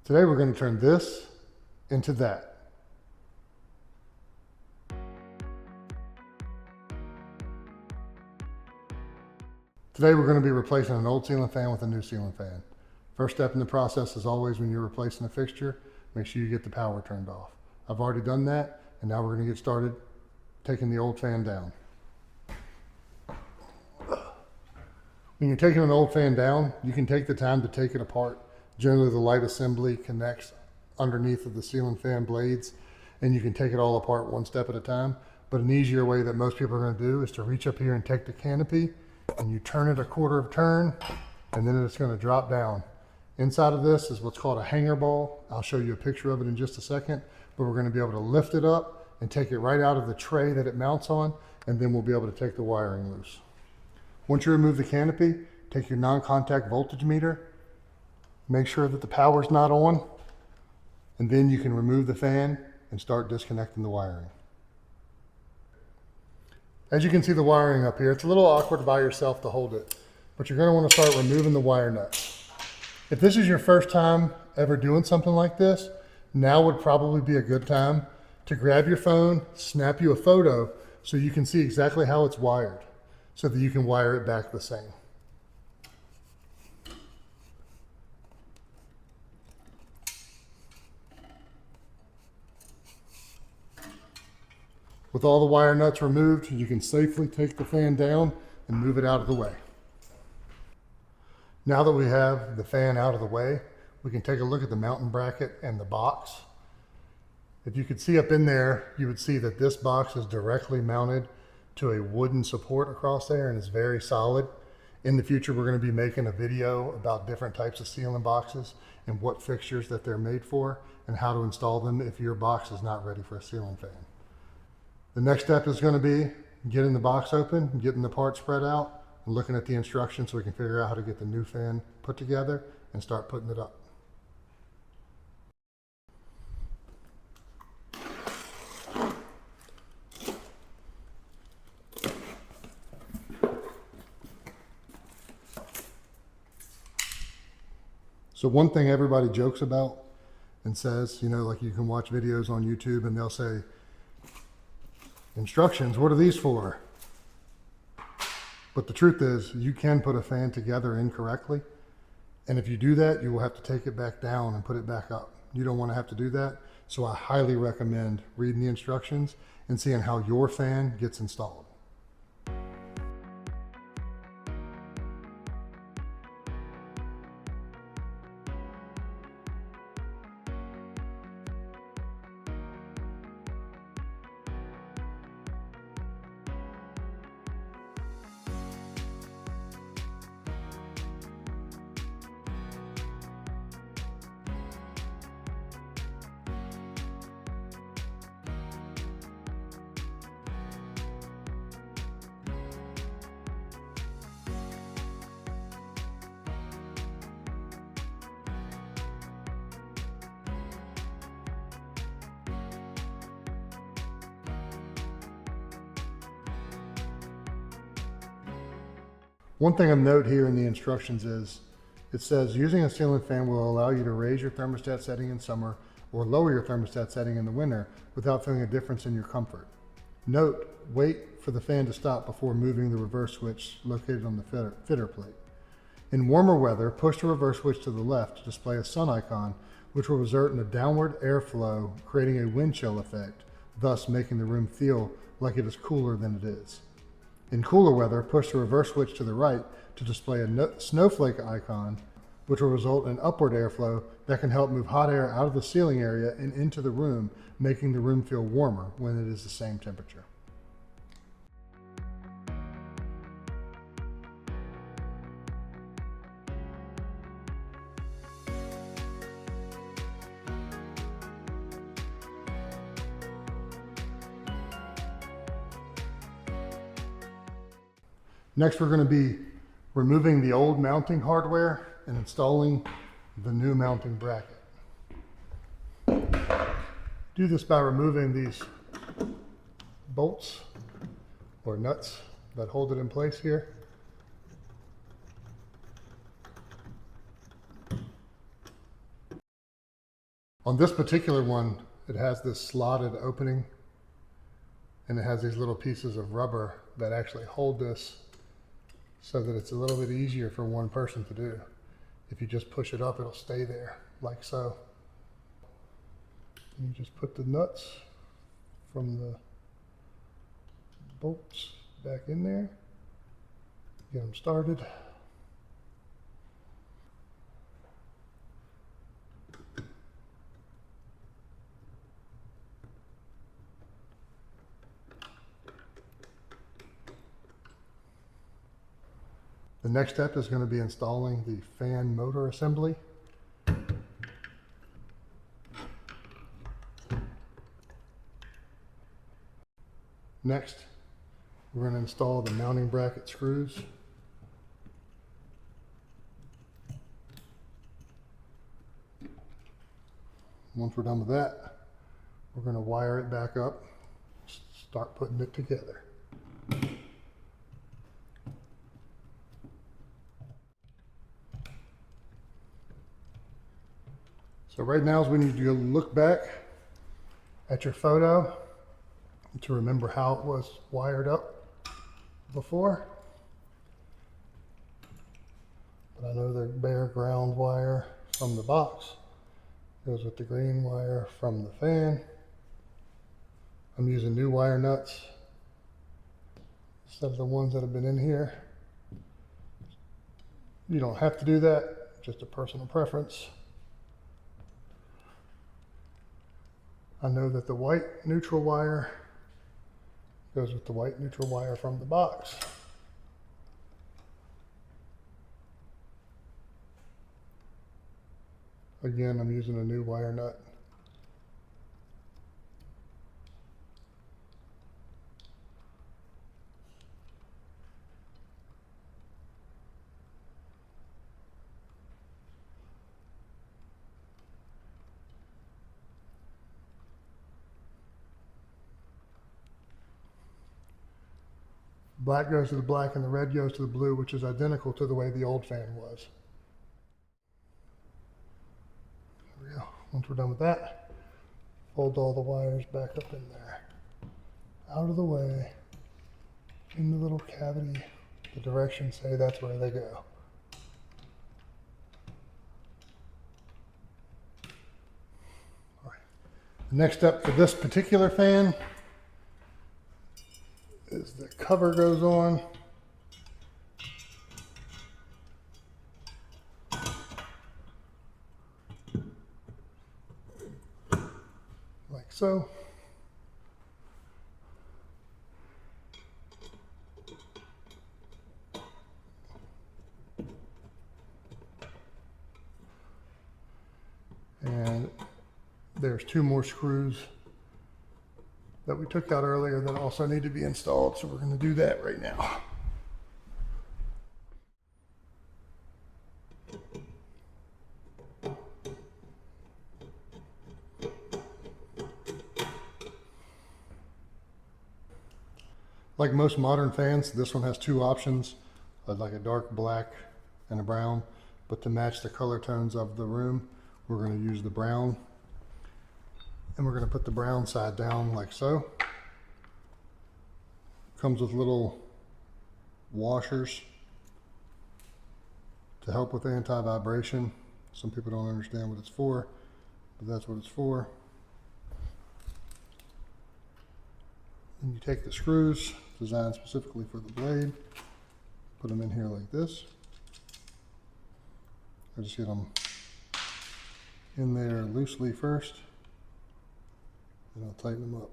Today we're going to turn this into that. Today we're going to be replacing an old ceiling fan with a new ceiling fan. First step in the process is always when you're replacing a fixture, make sure you get the power turned off. I've already done that, and now we're going to get started taking the old fan down. When you're taking an old fan down, you can take the time to take it apart. Generally the light assembly connects underneath of the ceiling fan blades, and you can take it all apart one step at a time. But an easier way that most people are going to do is to reach up here and take the canopy, and you turn it a quarter of a turn, and then it's going to drop down. Inside of this is what's called a hanger ball. I'll show you a picture of it in just a second, but we're going to be able to lift it up and take it right out of the tray that it mounts on, and then we'll be able to take the wiring loose. Once you remove the canopy, take your non-contact voltage meter, make sure that the power's not on, and then you can remove the fan and start disconnecting the wiring. As you can see the wiring up here, it's a little awkward by yourself to hold it, but you're going to want to start removing the wire nuts. If this is your first time ever doing something like this, now would probably be a good time to grab your phone, snap you a photo so you can see exactly how it's wired, so that you can wire it back the same. With all the wire nuts removed, you can safely take the fan down and move it out of the way. Now that we have the fan out of the way, we can take a look at the mounting bracket and the box. If you could see up in there, you would see that this box is directly mounted to a wooden support across there and is very solid. In the future, we're going to be making a video about different types of ceiling boxes and what fixtures that they're made for and how to install them if your box is not ready for a ceiling fan. The next step is going to be getting the box open, getting the parts spread out, and looking at the instructions so we can figure out how to get the new fan put together and start putting it up. So one thing everybody jokes about and says, like you can watch videos on YouTube and they'll say, instructions, what are these for? But the truth is, you can put a fan together incorrectly. And if you do that, you will have to take it back down and put it back up. You don't want to have to do that. So I highly recommend reading the instructions and seeing how your fan gets installed. One thing of note here in the instructions is, it says using a ceiling fan will allow you to raise your thermostat setting in summer or lower your thermostat setting in the winter without feeling a difference in your comfort. Note, wait for the fan to stop before moving the reverse switch located on the fitter plate. In warmer weather, push the reverse switch to the left to display a sun icon, which will result in a downward airflow, creating a wind chill effect, thus making the room feel like it is cooler than it is. In cooler weather, push the reverse switch to the right to display a snowflake icon, which will result in upward airflow that can help move hot air out of the ceiling area and into the room, making the room feel warmer when it is the same temperature. Next, we're going to be removing the old mounting hardware and installing the new mounting bracket. Do this by removing these bolts or nuts that hold it in place here. On this particular one, it has this slotted opening, and it has these little pieces of rubber that actually hold this so that it's a little bit easier for one person to do. If you just push it up, it'll stay there, like so. You just put the nuts from the bolts back in there, get them started. The next step is going to be installing the fan motor assembly. Next, we're going to install the mounting bracket screws. Once we're done with that, we're going to wire it back up, start putting it together. So right now is when you look back at your photo to remember how it was wired up before. But I know the bare ground wire from the box goes with the green wire from the fan. I'm using new wire nuts instead of the ones that have been in here. You don't have to do that, just a personal preference. I know that the white neutral wire goes with the white neutral wire from the box. Again, I'm using a new wire nut. Black goes to the black and the red goes to the blue, which is identical to the way the old fan was. There we go. Once we're done with that, fold all the wires back up in there. Out of the way, in the little cavity. The directions say that's where they go. All right. The next step for this particular fan is the cover goes on. Like so. And there's two more screws that we took out earlier that also need to be installed, so we're going to do that right now. Like most modern fans, this one has two options, like a dark black and a brown, but to match the color tones of the room, we're going to use the brown. And we're going to put the brown side down like so. Comes with little washers to help with anti-vibration. Some people don't understand what it's for, but that's what it's for. And you take the screws designed specifically for the blade, put them in here like this. I just get them in there loosely first, and I'll tighten them up.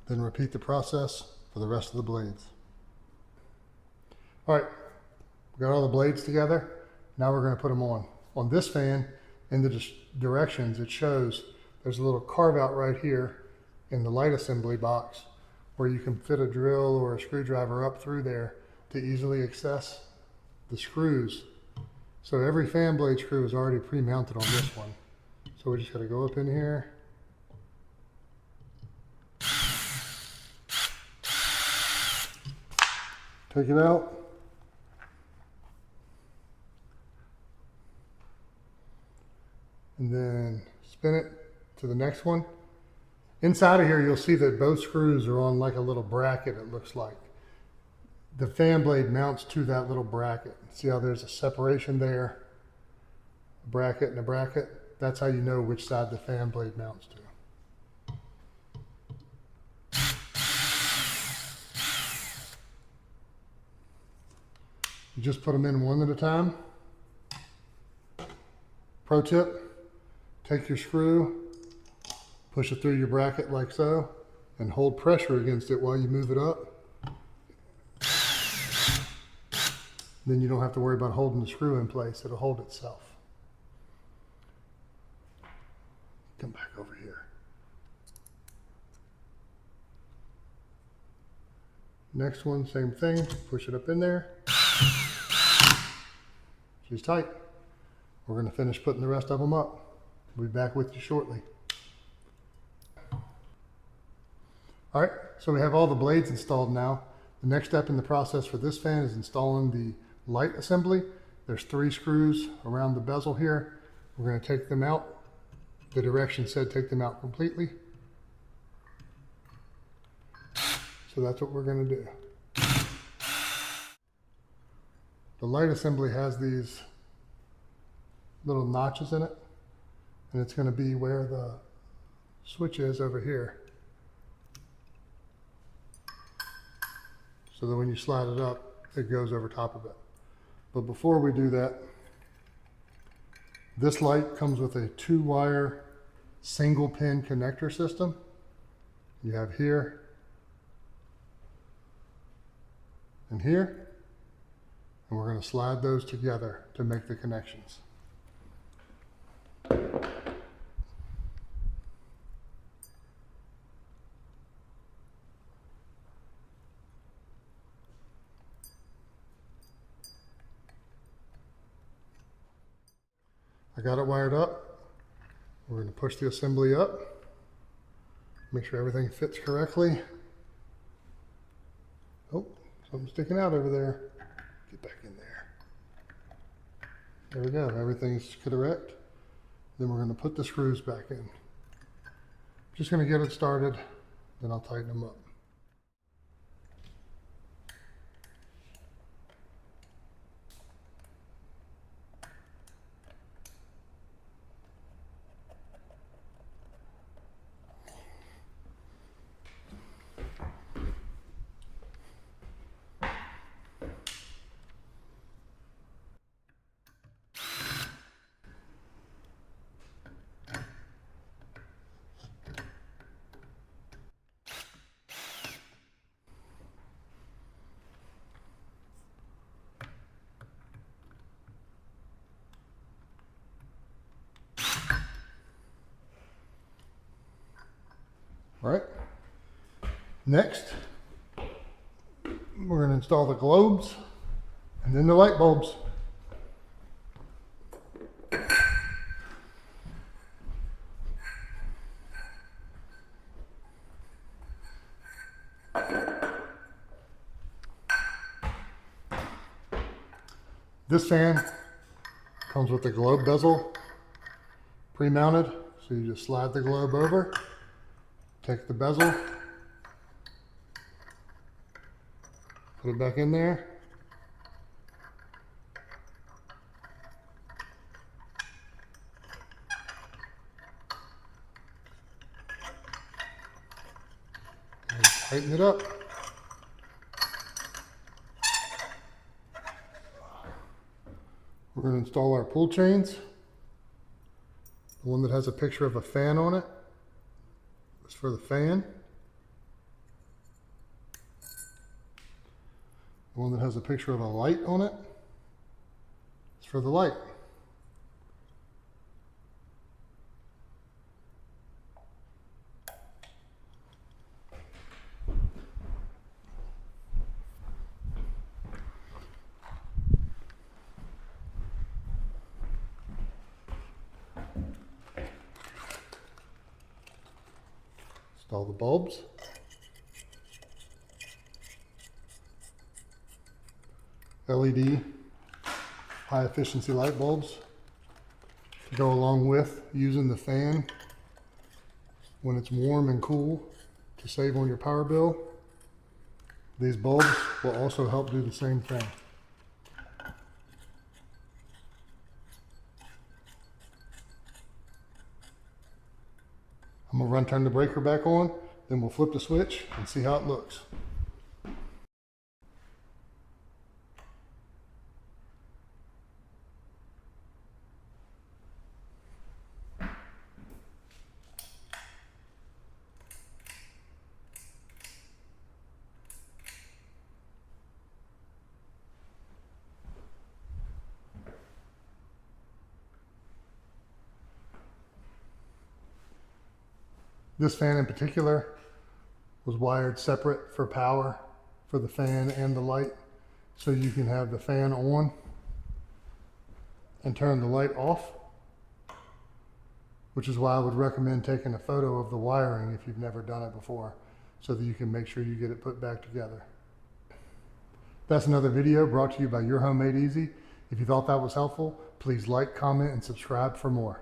Then repeat the process for the rest of the blades. All right, we got all the blades together. Now we're going to put them on. On this fan, in the directions, it shows there's a little carve out right here in the light assembly box where you can fit a drill or a screwdriver up through there to easily access the screws. So every fan blade screw is already pre-mounted on this one. So we just gotta go up in here. Take it out. And then spin it to the next one. Inside of here, you'll see that both screws are on like a little bracket, it looks like. The fan blade mounts to that little bracket. See how there's a separation there? A bracket and a bracket. That's how you know which side the fan blade mounts to. You just put them in one at a time. Pro tip, take your screw, push it through your bracket like so, and hold pressure against it while you move it up. Then you don't have to worry about holding the screw in place. It'll hold itself. Come back over here. Next one, same thing. Push it up in there. She's tight. We're going to finish putting the rest of them up. We'll be back with you shortly. All right, so we have all the blades installed now. The next step in the process for this fan is installing the light assembly. There's 3 screws around the bezel here. We're going to take them out. The direction said take them out completely. So that's what we're going to do. The light assembly has these little notches in it, and it's going to be where the switch is over here. So that when you slide it up, it goes over top of it. But before we do that, this light comes with a 2-wire single pin connector system. You have here and here, and we're going to slide those together to make the connections. I got it wired up. We're going to push the assembly up. Make sure everything fits correctly. Oh, something's sticking out over there. Get back in there. There we go. Everything's correct. Then we're going to put the screws back in. Just going to get it started, then I'll tighten them up. All right, next, we're going to install the globes and then the light bulbs. This fan comes with the globe bezel pre-mounted, so you just slide the globe over. Take the bezel, put it back in there. And tighten it up. We're going to install our pull chains. The one that has a picture of a fan on it. It's for the fan. The one that has a picture of a light on it. It's for the light. Install the bulbs. LED high efficiency light bulbs to go along with using the fan when it's warm and cool to save on your power bill. These bulbs will also help do the same thing. I'm going to turn the breaker back on, then we'll flip the switch and see how it looks. This fan in particular was wired separate for power for the fan and the light, so you can have the fan on and turn the light off, which is why I would recommend taking a photo of the wiring if you've never done it before, so that you can make sure you get it put back together. That's another video brought to you by Your Home Made Easy. If you thought that was helpful, please like, comment, and subscribe for more.